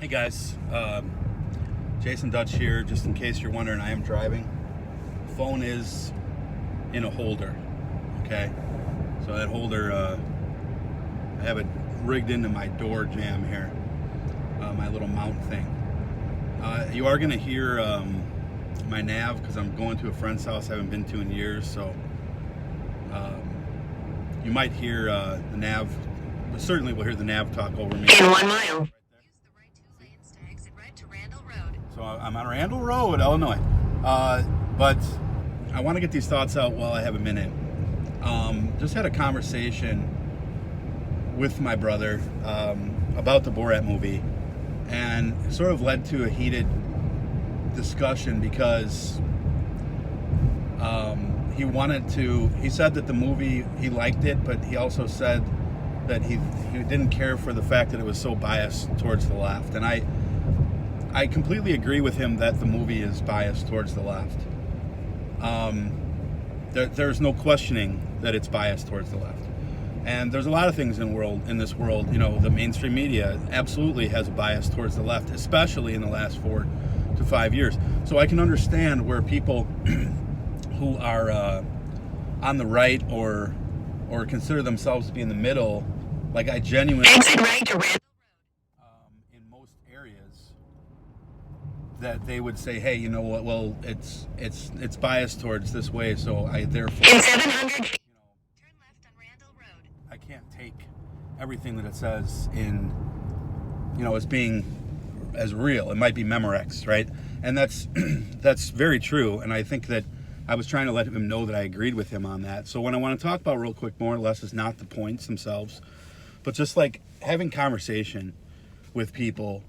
Hey guys, Jason Dutch here. Just in case you're wondering, I am driving. Phone is in a holder, okay? So that holder, I have it rigged into my door jamb here, my little mount thing. You are gonna hear my nav because I'm going to a friend's house I haven't been to in years, so you might hear the nav, but certainly we'll hear the nav talk over me. In 1 mile. So I'm on Randall Road, Illinois. But I want to get these thoughts out while I have a minute. Just had a conversation with my brother about the Borat movie, and it sort of led to a heated discussion because he said that the movie, he liked it, but he also said that he didn't care for the fact that it was so biased towards the left. And I completely agree with him that the movie is biased towards the left. There's no questioning that it's biased towards the left. And there's a lot of things in this world, you know, the mainstream media absolutely has a bias towards the left, especially in the last 4 to 5 years. So I can understand where people who are on the right or consider themselves to be in the middle, like I genuinely Exit right to Randall. in most areas, that they would say, hey, you know what, well, it's biased towards this way, so I therefore, In 700 feet. you know, Turn left on Randall Road. I can't take everything that it says in, you know, as being as real. It might be Memorex, right? And that's that's very true. And I think that I was trying to let him know that I agreed with him on that. So what I want to talk about real quick, more or less, is not the points themselves, but just like having conversation with people,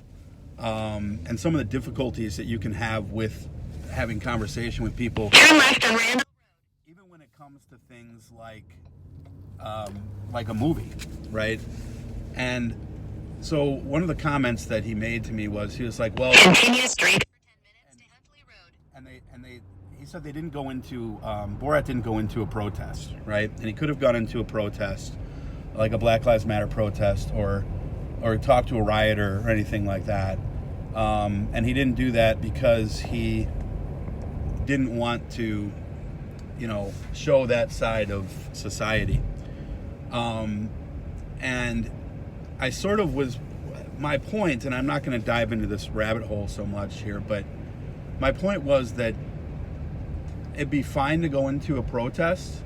and some of the difficulties that you can have with having conversation with people, Turn left on Randall. even when it comes to things like a movie, right? And so one of the comments that he made to me was, he was like, well, Continue straight for 10 minutes to Huntley Road. and he said they didn't go into, Borat didn't go into a protest, right? And he could have gone into a protest, like a Black Lives Matter protest, or talk to a rioter or anything like that. And he didn't do that because he didn't want to, you know, show that side of society. And I sort of was, my point, and I'm not going to dive into this rabbit hole so much here, but my point was that it'd be fine to go into a protest.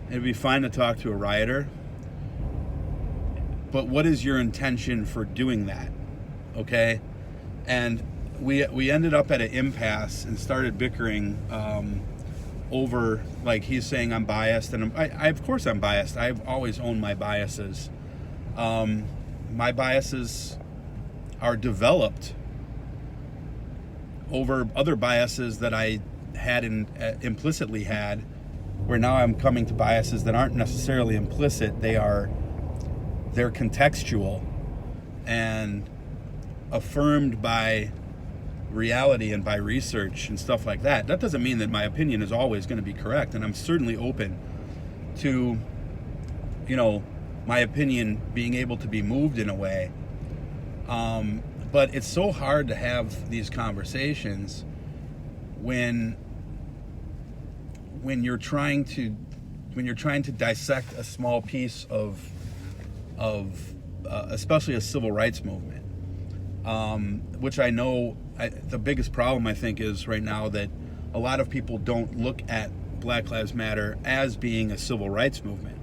It'd be fine to talk to a rioter. But what is your intention for doing that? Okay? And we ended up at an impasse and started bickering over, like, he's saying I'm biased, and I of course I'm biased. I've always owned my biases. My biases are developed over other biases that I had implicitly had, where now I'm coming to biases that aren't necessarily implicit. They're contextual and affirmed by reality and by research and stuff like that. That doesn't mean that my opinion is always going to be correct, and I'm certainly open to, you know, my opinion being able to be moved in a way. But it's so hard to have these conversations when you're trying to dissect a small piece of especially a civil rights movement, which I know the biggest problem, I think, is right now that a lot of people don't look at Black Lives Matter as being a civil rights movement.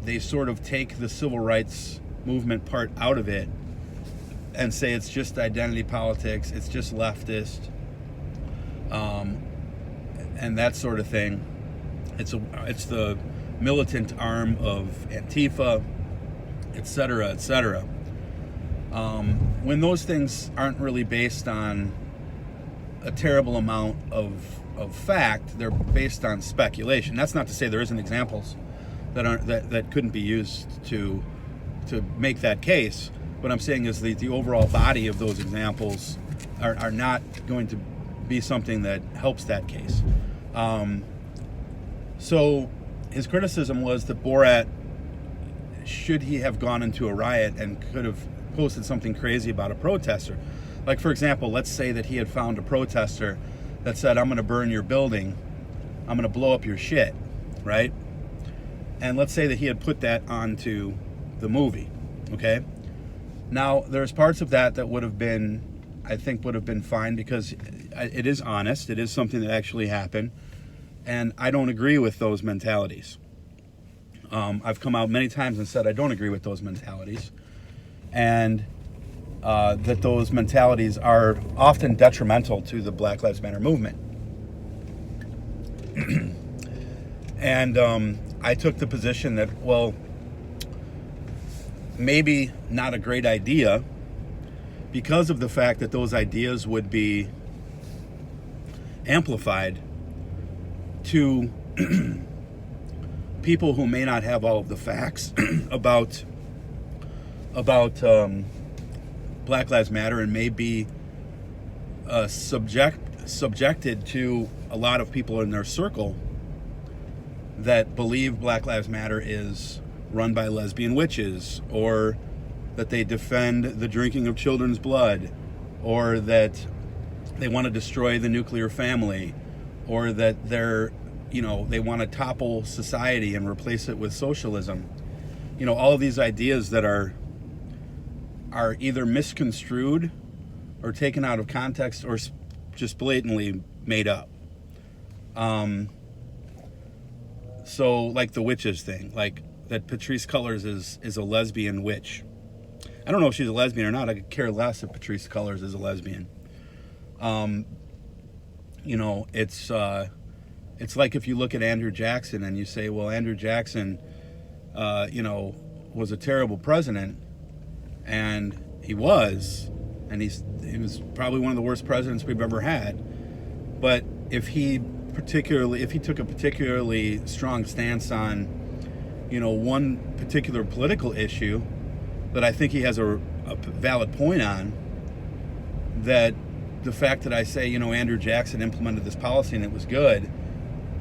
They sort of take the civil rights movement part out of it and say it's just identity politics, it's just leftist, and that sort of thing. It's the militant arm of Antifa, etc., etc. When those things aren't really based on a terrible amount of fact, they're based on speculation. That's not to say there isn't examples that couldn't be used to make that case. What I'm saying is the overall body of those examples are not going to be something that helps that case. So his criticism was that Borat, should he have gone into a riot and could have posted something crazy about a protester. Like, for example, let's say that he had found a protester that said, I'm going to burn your building, I'm going to blow up your shit, right? And let's say that he had put that onto the movie, okay? Now, there's parts of that would have been, I think, would have been fine because it is honest. It is something that actually happened. And I don't agree with those mentalities. I've come out many times and said I don't agree with those mentalities. And that those mentalities are often detrimental to the Black Lives Matter movement. And I took the position that, well, maybe not a great idea because of the fact that those ideas would be amplified to people who may not have all of the facts about Black Lives Matter and may be subjected to a lot of people in their circle that believe Black Lives Matter is run by lesbian witches, or that they defend the drinking of children's blood, or that they want to destroy the nuclear family, or that they want to topple society and replace it with socialism. All of these ideas that are either misconstrued or taken out of context or just blatantly made up. So like the witches thing, like that Patrisse Cullors is a lesbian witch. I don't know if she's a lesbian or not. I could care less if Patrisse Cullors is a lesbian. It's like if you look at Andrew Jackson and you say, well, Andrew Jackson, was a terrible president, and he was probably one of the worst presidents we've ever had. But if he took a particularly strong stance on, one particular political issue that I think he has a valid point on, that the fact that I say, Andrew Jackson implemented this policy and it was good,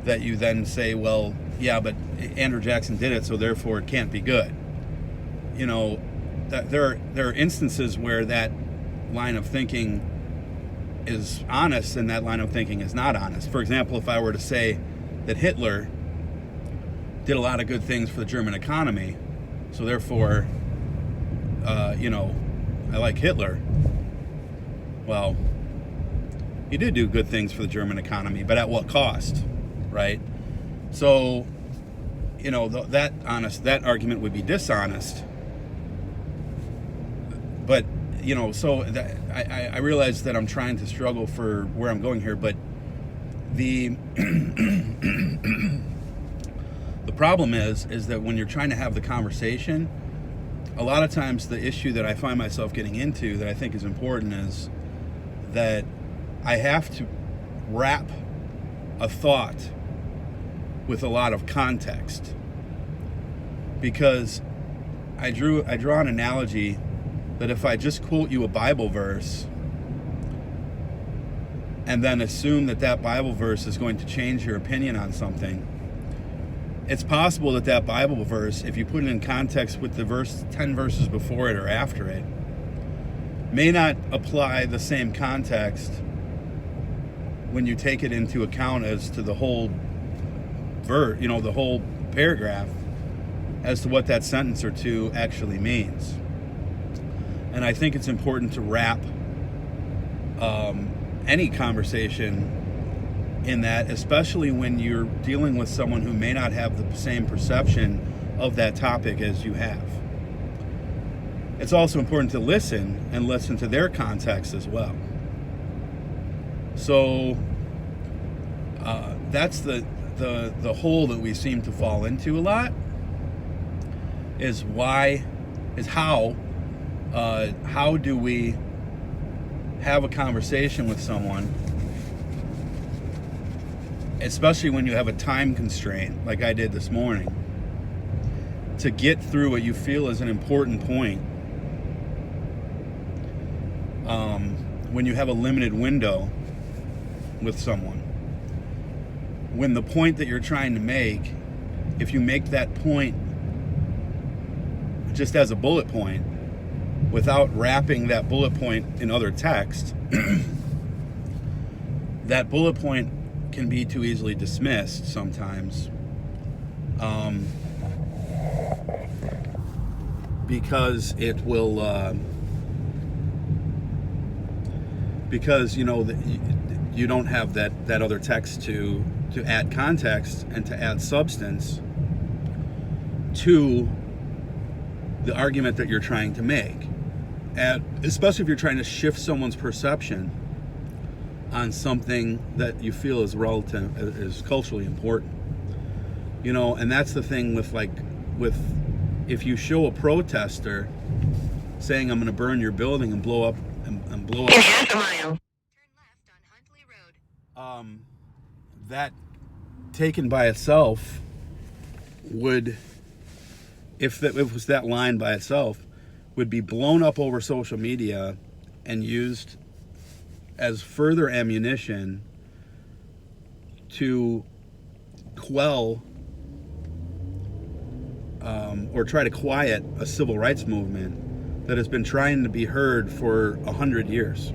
that you then say, well, yeah, but Andrew Jackson did it, so therefore it can't be good. That there are instances where that line of thinking is honest and that line of thinking is not honest. For example, if I were to say that Hitler did a lot of good things for the German economy, so therefore, I like Hitler. Well, he did do good things for the German economy, but at what cost, right? So, that argument would be dishonest. But, so that I realize that I'm trying to struggle for where I'm going here, but the the problem is that when you're trying to have the conversation, a lot of times the issue that I find myself getting into that I think is important is that I have to wrap a thought with a lot of context, because I draw an analogy that if I just quote you a Bible verse and then assume that Bible verse is going to change your opinion on something, it's possible that Bible verse, if you put it in context with the 10 verses before it or after it, may not apply the same context when you take it into account as to the whole the whole paragraph, as to what that sentence or two actually means. And I think it's important to wrap any conversation in that, especially when you're dealing with someone who may not have the same perception of that topic as you have. It's also important to listen to their context as well. So that's the hole that we seem to fall into a lot, is how do we have a conversation with someone, especially when you have a time constraint like I did this morning, to get through what you feel is an important point, when you have a limited window with someone. When the point that you're trying to make, if you make that point just as a bullet point, without wrapping that bullet point in other text, that bullet point can be too easily dismissed sometimes, because it will, because you don't have that other text to add context and to add substance to the argument that you're trying to make, and especially if you're trying to shift someone's perception on something that you feel is relative, is culturally important. And that's the thing with if you show a protester saying, "I'm going to burn your building and blow up and blow up," in half a mile, turn left on Huntley Road. That taken by itself would, if it was that line by itself, would be blown up over social media and used as further ammunition to quell or try to quiet a civil rights movement that has been trying to be heard for 100 years.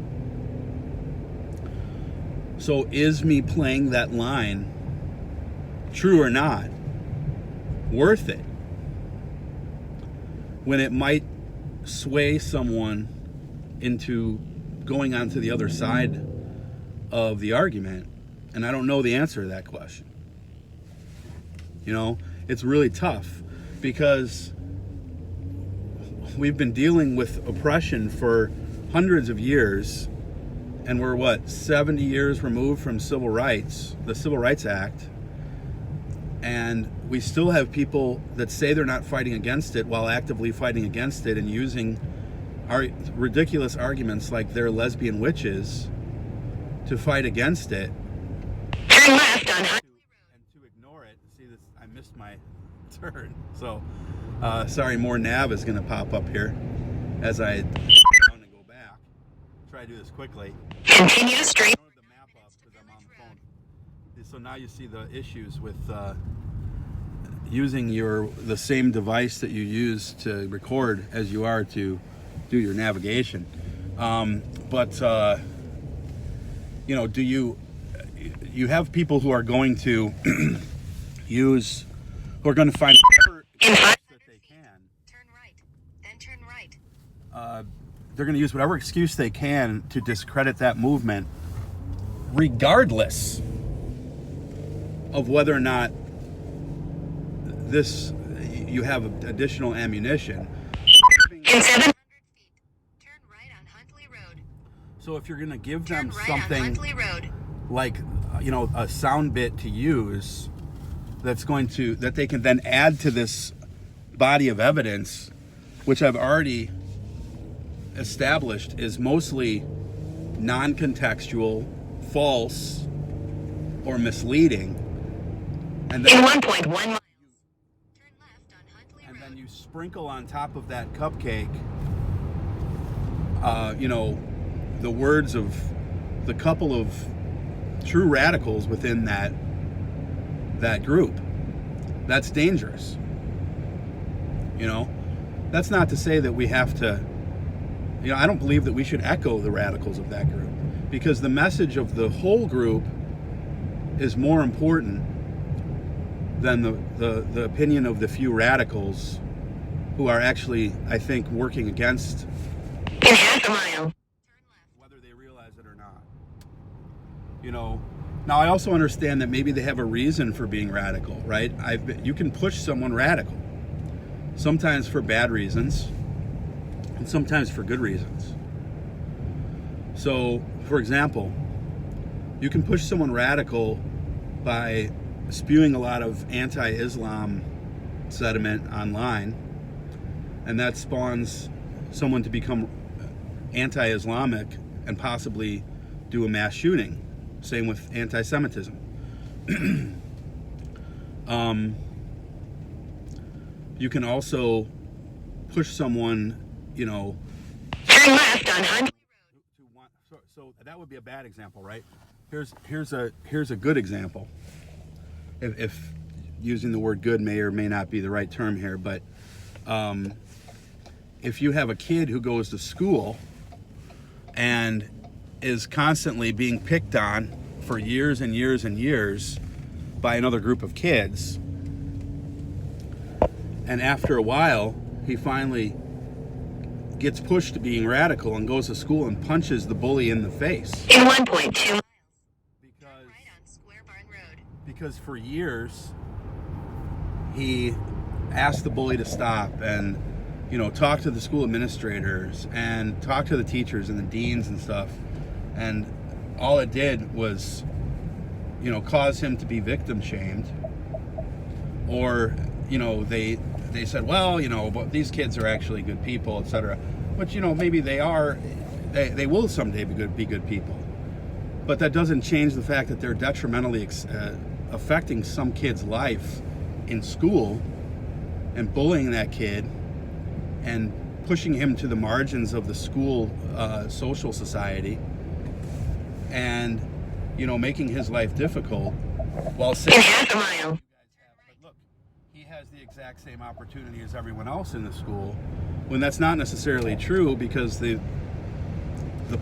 So is me playing that line, true or not, worth it, when it might sway someone into going on to the other side of the argument? And I don't know the answer to that question. It's really tough, because we've been dealing with oppression for hundreds of years, and we're 70 years removed from civil rights, the Civil Rights Act, and we still have people that say they're not fighting against it while actively fighting against it and using ridiculous arguments like they're lesbian witches to fight against it. Turn left on Huntley Road. And to ignore it. See this? I missed my turn. So, sorry, more nav is going to pop up here as I down and go back. Try to do this quickly. Continue straight. I don't have the map up because I'm on the phone. So now you see the issues with using the same device that you use to record as you are to do your navigation. Do you have people who are going to who are going to find whatever In 500 that they can. Turn right, then turn right. They're going to use whatever excuse they can to discredit that movement, regardless of whether or not you have additional ammunition. In 700 feet, turn right on Huntley Road. So if you're going to give Turn them right something on Huntley Road. like a sound bit to use that they can then add to this body of evidence, which I've already established is mostly non-contextual, false, or misleading, and In then 1.1 miles, turn left on Huntley and Road. then you sprinkle on top of that cupcake, the words of the couple of true radicals within that group. That's dangerous. That's not to say that we have to, I don't believe that we should echo the radicals of that group, because the message of the whole group is more important than the opinion of the few radicals who are actually, I think, working against, In half a mile, whether they realize it or not. Now I also understand that maybe they have a reason for being radical, right? You can push someone radical, sometimes for bad reasons, and sometimes for good reasons. So, for example, you can push someone radical by spewing a lot of anti-Islam sentiment online, and that spawns someone to become anti-Islamic and possibly do a mass shooting. Same with anti-Semitism. You can also push someone, turn left on Huntley Road. so that would be a bad example, right? Here's a good example. If using the word good may or may not be the right term here, but if you have a kid who goes to school and is constantly being picked on for years and years and years by another group of kids, and after a while he finally gets pushed to being radical and goes to school and punches the bully in the face. In 1.2 miles, Because, right on Square Barn Road. because for years he asked the bully to stop and, you know, talk to the school administrators and talk to the teachers and the deans and stuff. And all it did was, you know, cause him to be victim shamed. Or, you know, they said, well, you know, but these kids are actually good people, etc. But, you know, maybe they are, they will someday be good people. But that doesn't change the fact that they're detrimentally affecting some kid's life in school and bullying that kid and pushing him to the margins of the school social society and, you know, making his life difficult while saying, In half a mile. but look, he has the exact same opportunity as everyone else in the school, when that's not necessarily true, because the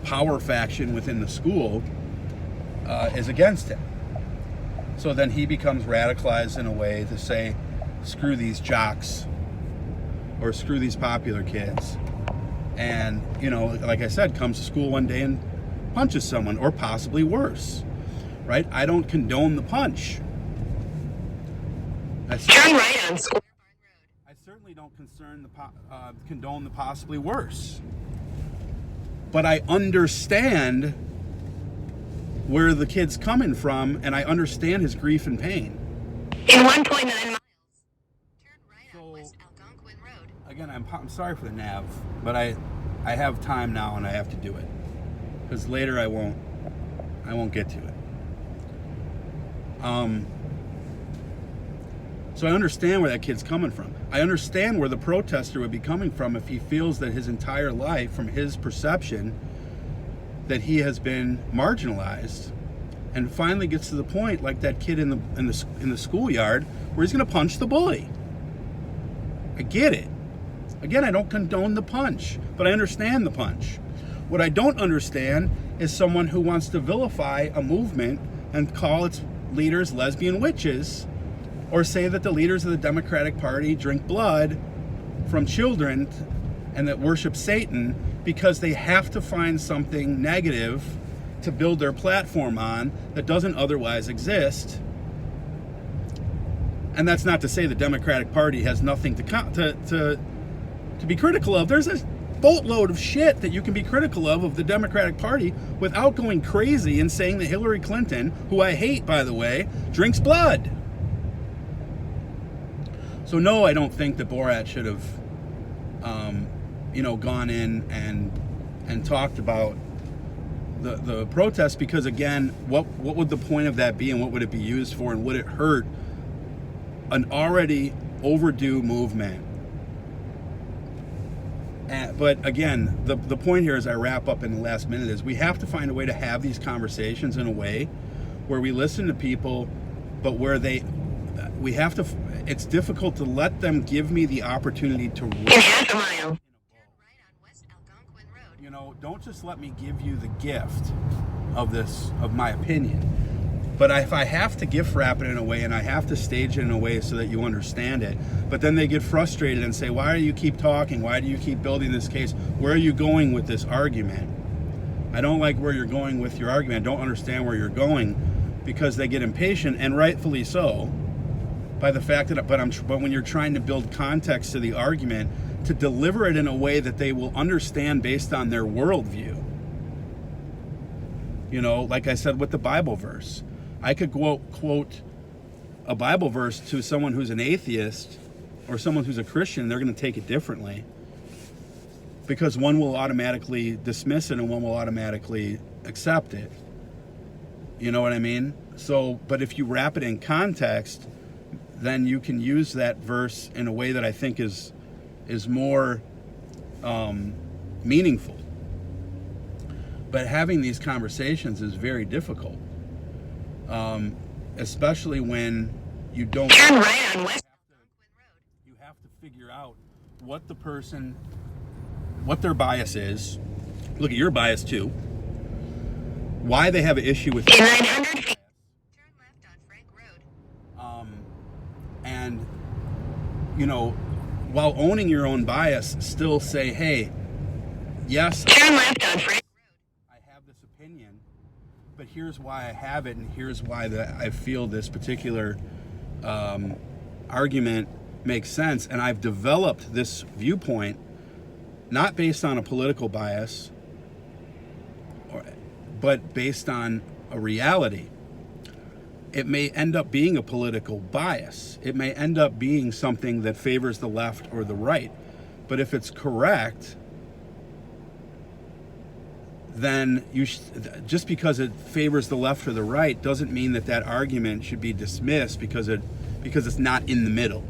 power faction within the school is against him. So then he becomes radicalized in a way to say, screw these jocks or screw these popular kids. And, you know, like I said, comes to school one day and punches someone, or possibly worse, right? I don't condone the punch. Turn right on Square Barn Road. I certainly don't condone the possibly worse. But I understand where the kid's coming from, and I understand his grief and pain. In 1.9 miles, turn right on So, West Algonquin Road. Again, I'm sorry for the nav, but I have time now and I have to do it, because later I won't get to it. So I understand where that kid's coming from. I understand where the protester would be coming from if he feels that his entire life, from his perception, that he has been marginalized, and finally gets to the point, like that kid in the schoolyard, where he's going to punch the bully. I get it. Again, I don't condone the punch, but I understand the punch. What I don't understand is someone who wants to vilify a movement and call its leaders lesbian witches, or say that the leaders of the Democratic Party drink blood from children and that worship Satan, because they have to find something negative to build their platform on that doesn't otherwise exist. And that's not to say the Democratic Party has nothing to be critical of. There's a boatload of shit that you can be critical of the Democratic Party, without going crazy and saying that Hillary Clinton, who I hate, by the way, drinks blood. So no, I don't think that Borat should have, gone in and talked about the protest, because again, what would the point of that be, and what would it be used for, and would it hurt an already overdue movement? But again, the point here, as I wrap up in the last minute, is we have to find a way to have these conversations in a way where we listen to people, but where it's difficult to let them give me the opportunity to In half a mile, turn right on West Algonquin Road. You know, don't just let me give you the gift of my opinion. But if I have to gift wrap it in a way, and I have to stage it in a way so that you understand it, but then they get frustrated and say, why do you keep talking? Why do you keep building this case? Where are you going with this argument? I don't like where you're going with your argument. I don't understand where you're going, because they get impatient, and rightfully so, by the fact that, but when you're trying to build context to the argument, to deliver it in a way that they will understand based on their worldview. You know, like I said with the Bible verse, I could quote a Bible verse to someone who's an atheist or someone who's a Christian. They're going to take it differently, because one will automatically dismiss it and one will automatically accept it. You know what I mean? So, but if you wrap it in context, then you can use that verse in a way that I think is more meaningful. But having these conversations is very difficult, especially when you don't. Turn right on West Algonquin Road. You have to figure out what the person what their bias is, look at your bias too, why they have an issue with In 900 feet, turn left on Frank Road. And, you know, while owning your own bias, still say, hey, yes, Turn left on Frank Road. I have this opinion, but here's why I have it, and here's why I feel this particular argument makes sense. And I've developed this viewpoint not based on a political bias, but based on a reality. It may end up being a political bias. It may end up being something that favors the left or the right. But if it's correct, then just because it favors the left or the right doesn't mean that that argument should be dismissed because it's not in the middle.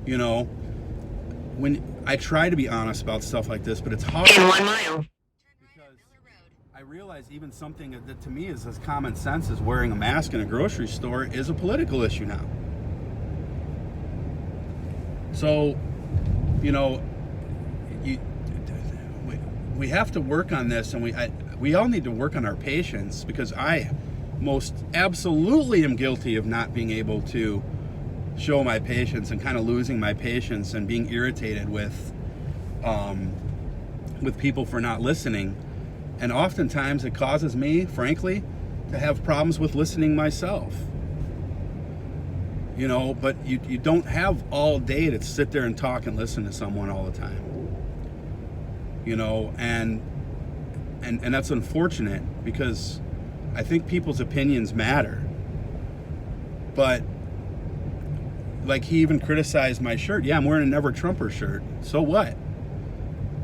You know, when I try to be honest about stuff like this, but it's hard. In 1 mile. Because I realize even something that to me is as common sense as wearing a mask in a grocery store is a political issue now. So, you know, we have to work on this, and we all need to work on our patience, because I most absolutely am guilty of not being able to show my patience and kind of losing my patience and being irritated with people for not listening. And oftentimes it causes me, frankly, to have problems with listening myself. You know, but you don't have all day to sit there and talk and listen to someone all the time. You know, and that's unfortunate, because I think people's opinions matter. But like, he even criticized my shirt. Yeah, I'm wearing a Never Trumper shirt. So what?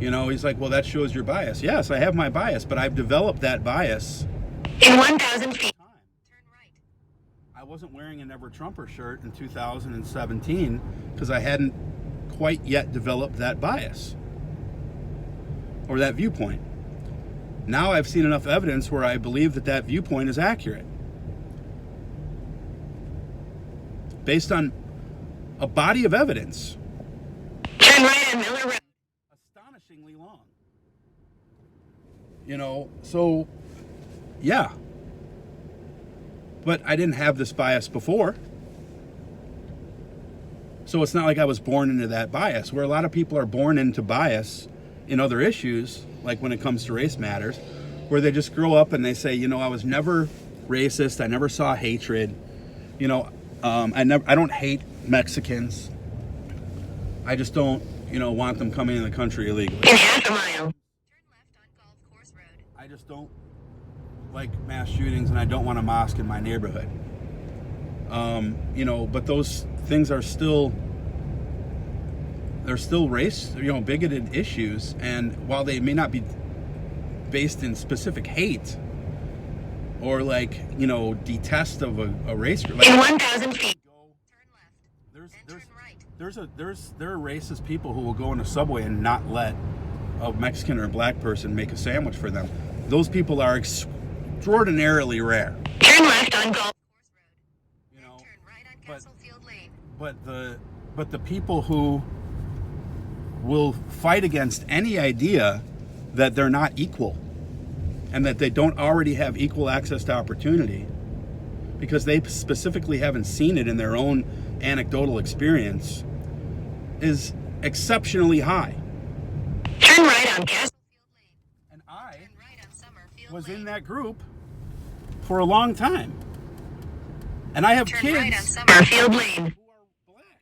You know, he's like, well, that shows your bias. Yes, I have my bias, but I've developed that bias. In 1,000 feet, turn right. I wasn't wearing a Never Trumper shirt in 2017 because I hadn't quite yet developed that bias or that viewpoint. Now I've seen enough evidence where I believe that that viewpoint is accurate, based on a body of evidence. Turn right on Miller Road. Astonishingly long. You know, so yeah. But I didn't have this bias before. So it's not like I was born into that bias, where a lot of people are born into bias in other issues, like when it comes to race matters, where they just grow up and they say, you know, I was never racist, I never saw hatred, you know, I don't hate Mexicans, I just don't, you know, want them coming in the country illegally. In half a mile, turn left on Golf Course Road. I just don't like mass shootings, and I don't want a mosque in my neighborhood. You know, but those things are still, they're still race, you know, bigoted issues. And while they may not be based in specific hate or, like, you know, detest of a race group, like, in 1,000 feet, turn left. Turn right. There are racist people who will go in a subway and not let a Mexican or a black person make a sandwich for them. Those people are extraordinarily rare. Turn left on Golf Course Road. You know, Turn right on Castlefield Lane. But the people who will fight against any idea that they're not equal and that they don't already have equal access to opportunity, because they specifically haven't seen it in their own anecdotal experience, is exceptionally high. Turn right on Castlefield Lane. And I Turn right on Summerfield was Lane. in that group for a long time. And I have Turn kids right on Summerfield Lane. who are black,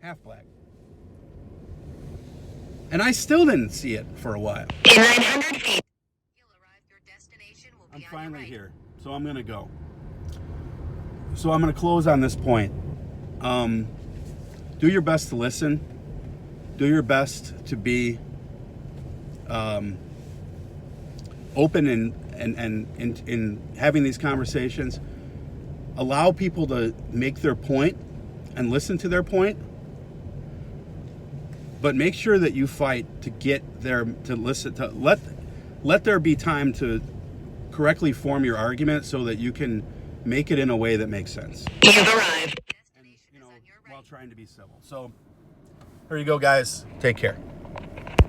half black. And I still didn't see it for a while. In 900 feet, you'll arrive. Your destination will I'm be on your finally right. here, so I'm gonna go. So I'm gonna close on this point. Do your best to listen. Do your best to be open in having these conversations. Allow people to make their point and listen to their point. But make sure that you fight to get there, to listen, to let there be time to correctly form your argument so that you can make it in a way that makes sense. You've arrived. And, you know, while trying to be civil. So, here you go, guys. Take care.